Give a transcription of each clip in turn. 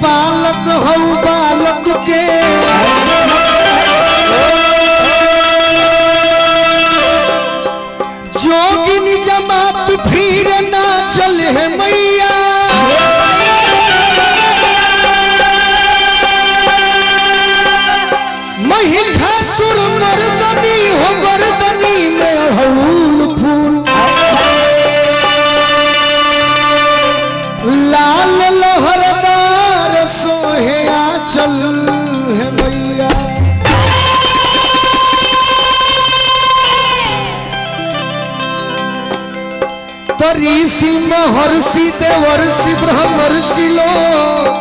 पालक हो बालक के जोगिनी जमात फिर ना चले मैया महिषासुर मर्दनी हो गर्दनी में हूल फूल लाल लहरदार सोहे आंचल है मैया तो ऋषि महर्षि देवर्षि ब्रह्मर्षि लोग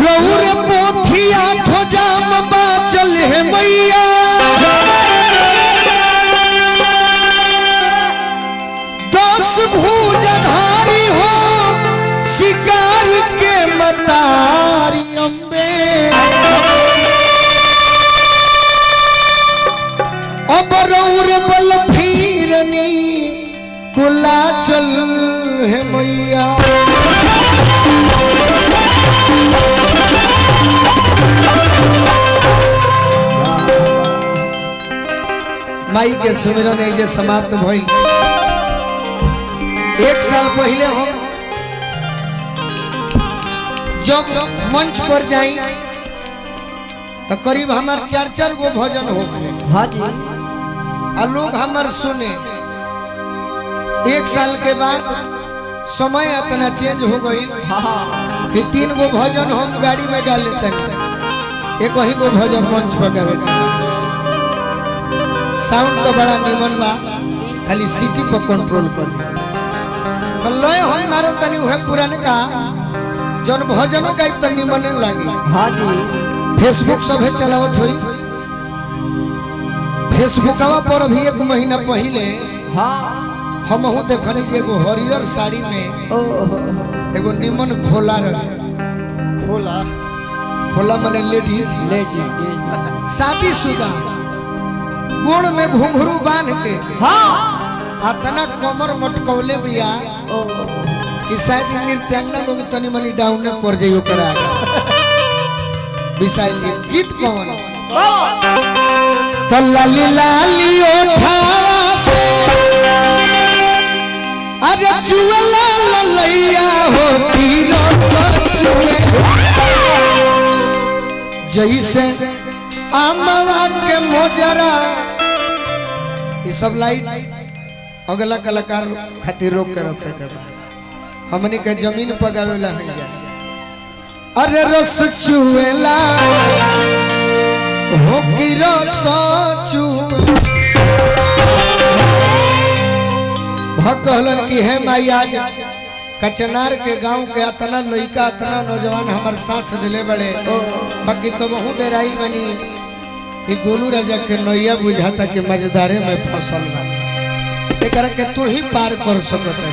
रौर पोथिया ठोजाम बाचल है मैया दस भुजधारी हो शिकार के मतारी अम्बे अब रौर बल फिरनी कुला चल है मैया माई के सुमिरन जे समाप्त भइल। एक साल पहले हम जब मंच पर जाई तो करीब हमार 4-4 गो भजन हो गए। हाँ जी। और लोग हमार सुने। एक साल के बाद समय इतना चेंज हो गई कि 3 गो भजन हम गाड़ी में गा लेते हैं, एक ही गो भजन मंच पर गा लेते हैं। साउंड तो बड़ा निमन बा, खाली सीटी पर कंट्रोल कर तो लय हम मारे तनी हुए पुराने का जन भजनों का इतना निमन लगी। हाँ जी। फेसबुक सब है चलावत हुई। फेसबुकवा पर अभी 1 महीना पहले हम हूँ देखनी जे एगो हरियर साड़ी में एगो निमन खोला रहे। खोला खोला माने लेडीज शादीशुदा गोड़ में घुंघरू बांध के अतना कमर मटकौले बिया कि शायद नृत्यांगना लोग तनी मनी डाउन पड़ जाइयो करा विशाल जी गीत कौन तो लाली लाली ओठावा से अरे चुअला ललैया हो पीरो सचुए जैसे आमवा के मोजरा ये सब लाइट अगला कलाकार खातिर रोक के रखे के हमने के जमीन पर गावेला है जा अरे रस चुएला हो की रस चुए भक्त हलन की है माई आज कचनार के गांव के अतना लड़का अतना नौजवान हमारे साथ दिले बड़े बाकी तो बहु डेराई बनी कि गोलू राजा के नैया बुझाता कि मजेदारे में फसल ना एक के तू ही पार कर सकत है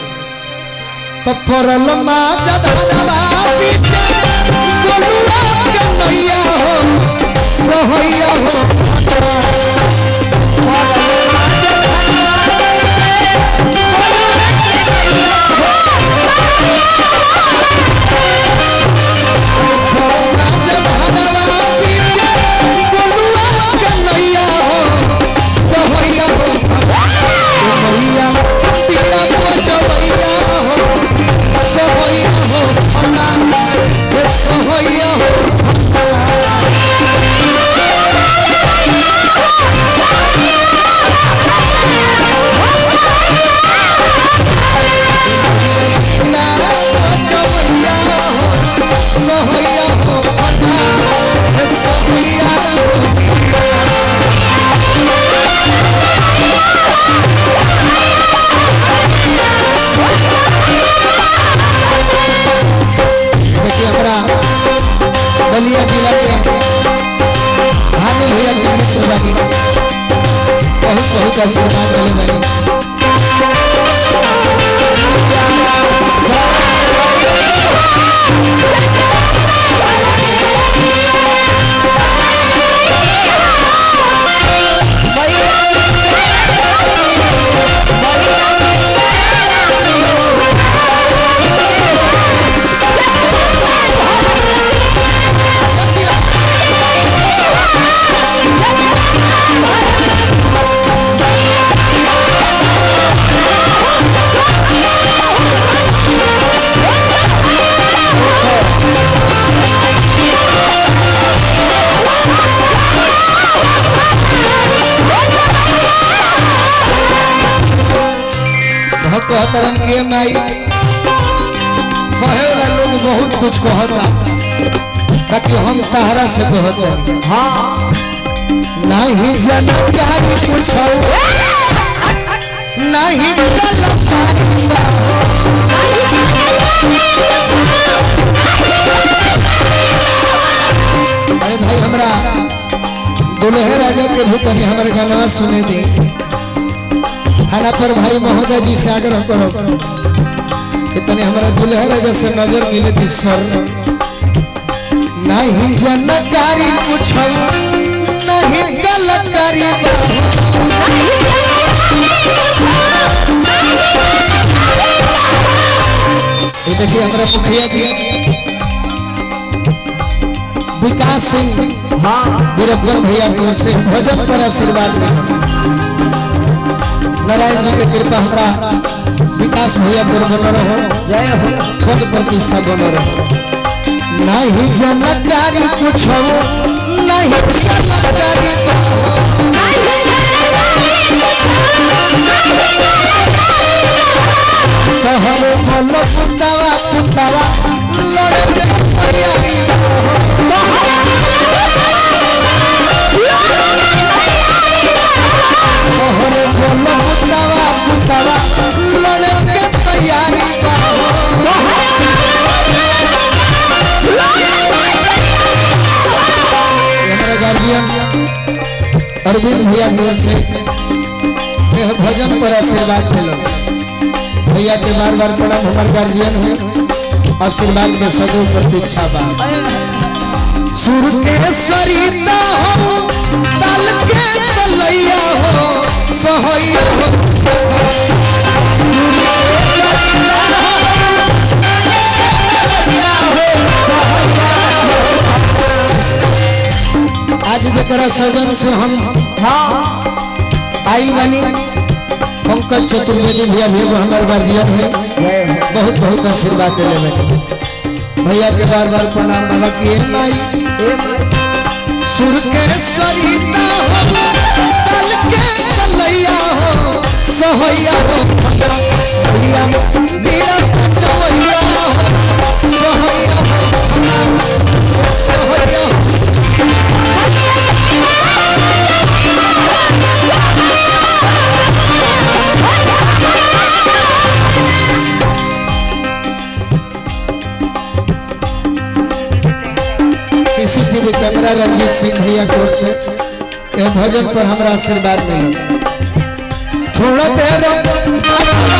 तो परल माजा धनवा पीछे गोलू के नैया हो सहैया हो बलिया जिला के भानु भैया के मित्र बानी बहुत बहुत आशीर्वाद मिले बानी कहतरन के माई कहे वाला लोग बहुत कुछ कहता ताकि हम सहारा से कहते हाँ नहीं जानकारी पूछो नहीं अरे भाई हमरा दुल्हे राजा के भी तनी हमारे गाना सुने दी थाना पर भाई महोदय जी से आग्रह करो कि तनी हमारा दुल्हे राजा से नजर मिले थी सर नहीं जानकारी पूछो नहीं गलकारी देखिए हमारा मुखिया जी विकास सिंह हाँ वीरभद्र भैया की ओर से भजन पर आशीर्वाद नारायण जी की कृपा हमारा विकास भैया पर बना रहो जय हो खुद प्रतिष्ठा बना रहो नहीं जानकारी पूछो नहीं जानकारी कहरो बोलो पुतावा पुतावा लड़े तैयारी कहरो बोलो पुतावा पुतावा लड़े के तैयारी अरविंद भैया की ओर से भजन पर आशीर्वाद मिलो भैया के बार बार प्रणाम हमारे गार्जियन है आशीर्वाद में सदैव प्रतीक्षा बा सुर के सरिता हो ताल के तलैया हो सहैया हो आज जरा सजन से हम हाँ आई बनी पंकज चतुर्वेदी भैया भी हमारे गार्जियन है बहुत बहुत आशीर्वाद देने में भैया के बार बार प्रणाम बाबा की माई सुर के सरिता हो तल के तलैया हो सहैया हो भैया बीरा चवैया हो सहैया हो सहैया सीसीटीवी कैमरा रंजीत सिंह भैया की ओर से भजन पर हमारा आशीर्वाद मिले थोड़ा देर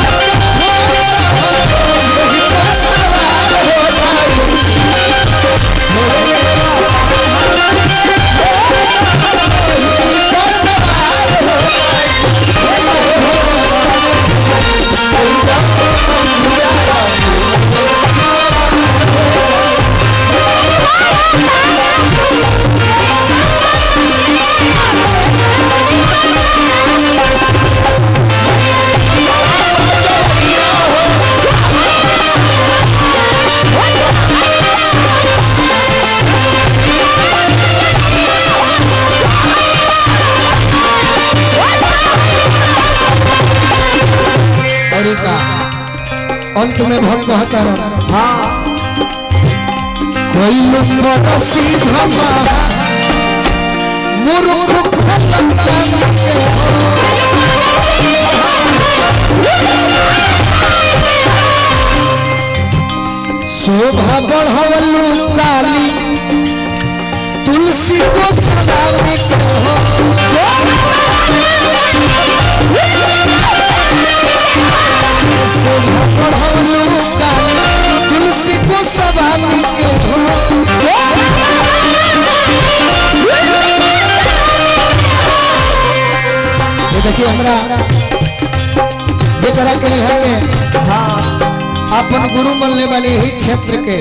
अंत में भक्त कहता हाँ कोई लोग सीधा मूर्ख शोभा बढ़वलू काली तुलसी को सलामी तुलसी को सवामी देखिए हमरा जरा के लिए हमें अपन गुरु बनने वाले ही क्षेत्र के